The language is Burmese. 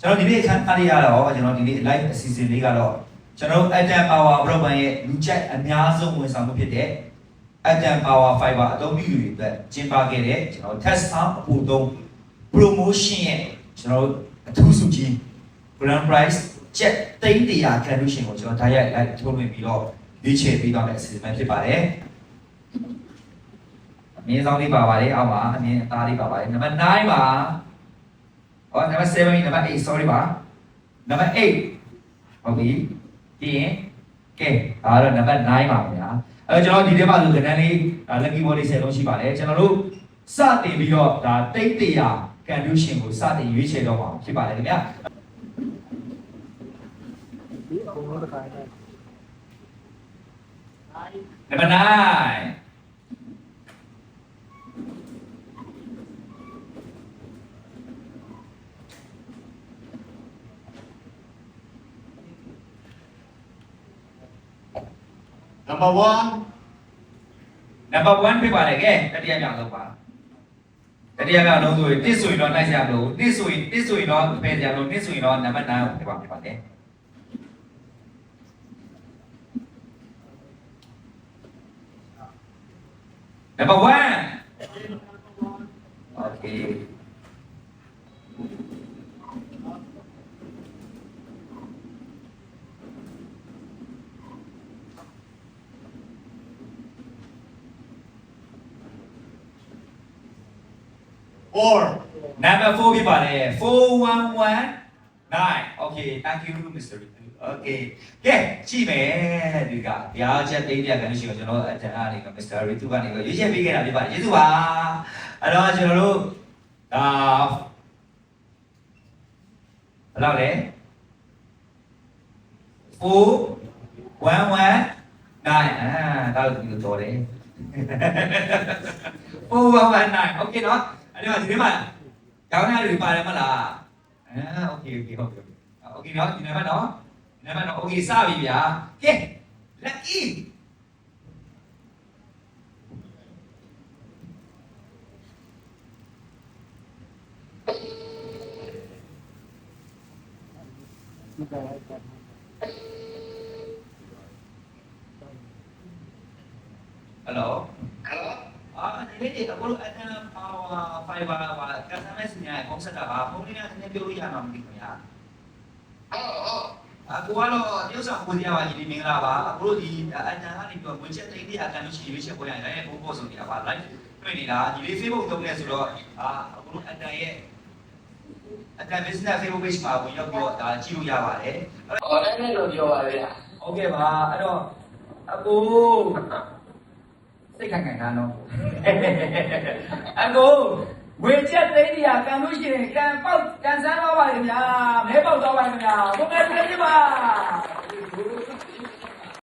ကျွန်တော်ဒီနေ့အခန်းအားရတော့ကျွန်တော်ဒီနေ့ live အစီအစဉ်လေးကတော့ကျွန်တော် Atom Power Broadband ရဲ့လူကြိုက်အများဆုံးဝန်ဆောင်မှုဖြစ်တဲ့ Atom Power Fiber အသုံးပြုတွေအတွက်ကျင်းပခဲ့တဲ့ကျွန်တော် test arm အပူသုံး promotion ရဲ့ကျွန်တော်အထူးစုကြီး grand prize ကျပ်300 condition ကိုကျွန်တော်ထားရိုက်လိုက်ထုတ်လွှင့်ပြီးတော့ရွေးချယ်ပေးသွားမယ့်အစီအစဉ်ဖြစ်ပါတယ်အမြင့်ဆောင်လေးပါပါတယ်အောက်မှာအမြင့်အသားလေးပါပါတယ်နံပါတ်9ပါဟောနံပါတ်7နံပါတ်8 sorry ပါနံပါတ်8ဟုတ်ပြီပြီးရင်ကဲဒါတော့နံပါတ်9ပါဗျာအဲကျွန်တော်ဒီထဲမှာလူကဏ္ဍလေး lucky ball 10လုံးရှိပါတယ်ကျွန်တော်တို့စတင်ပြီးတော့ဒါ300 condition ကိုစတင်ရွေးချယ်တော့မှာဖြစ်ပါတယ်ခင်ဗျာနံပါတ်9Number 1ပြပါတယ်ကဲတတိယမြောက်ဆုံးပါတတိယမြောက်ဆုံးဆိုရင်တစ်ဆိုရင်တော့နိုင်စရာမလိုတစ်ဆိုရင်တော့ဖယ်စရာမလိုတစ်ဆိုရင်တော့နံပါတ်9ကိုပြပါတယ်Number 1 Okay Number 4 ပြပါတယ်4119 Okay thank you Mr. Okay ကဲကြည့်မယ်ဒီကဗျာချက်တိတ်ပြကန်လို့ရှိတော့ကျွန်တော်အတန်အားနေက Mr. Ritu ကနေရွေးချယ်ပေးခဲ့တာဖြစ်ပါတယ်ကျေးဇူးပါအဲ့တော့ကျွန်တော်တို့ဒါဘယ်လောက်လဲ4119ဒါလို့ဒီလိုတော်တယ်4119 Okay နော်အဲ့တော့ဒီထဲမှာကောင်းတာတွေပါတယ်မလားOkayနော်ဒီနံပါတ်နော်Okay စပြီဗျာကဲ lucky Hello ဒီနေ့ကတော့ Atom Power Fiber ပါ customer စညာပုံစံကပါဖုန်းလေးနဲ့နည်းပြောလို့ရမှာမသိဘူးခင်ဗျာအခုကတော့တရုတ်ဆောင်ကိုရပါကြီးမင်္ဂလာပါအခုတို့ဒီ Atom ကနေပြီးတော့ဝင်ချက်300အကန်လို့ရှိရင်ရွေးချက်ပေါ်ရတယ်လည်းပို့ဆိုနေတာပါ live တွေ့နေတာဒီလေး Facebook သုံးနေဆိုတော့အခုတို့ Atom ရဲ့ Atom business Facebook page မှာဝင်ရောက်ပြီးတော့ဒါကြည့်လို့ရပါတယ်အဲ့ဒါလို့ပြောပါလေ။ Okay ပါအဲ့တော့အခုစိတ်ခိုင်တာနော်အခုဝေချက်သိန်းကြီးကန်လို့ရှိရင်ကန်ပေါက်ကန်ဆန်းသွားပါလေခင်ဗျာမဲပေါက်သွားပါလေခင်ဗျာဘုံနဲ့ပြည့်ပါ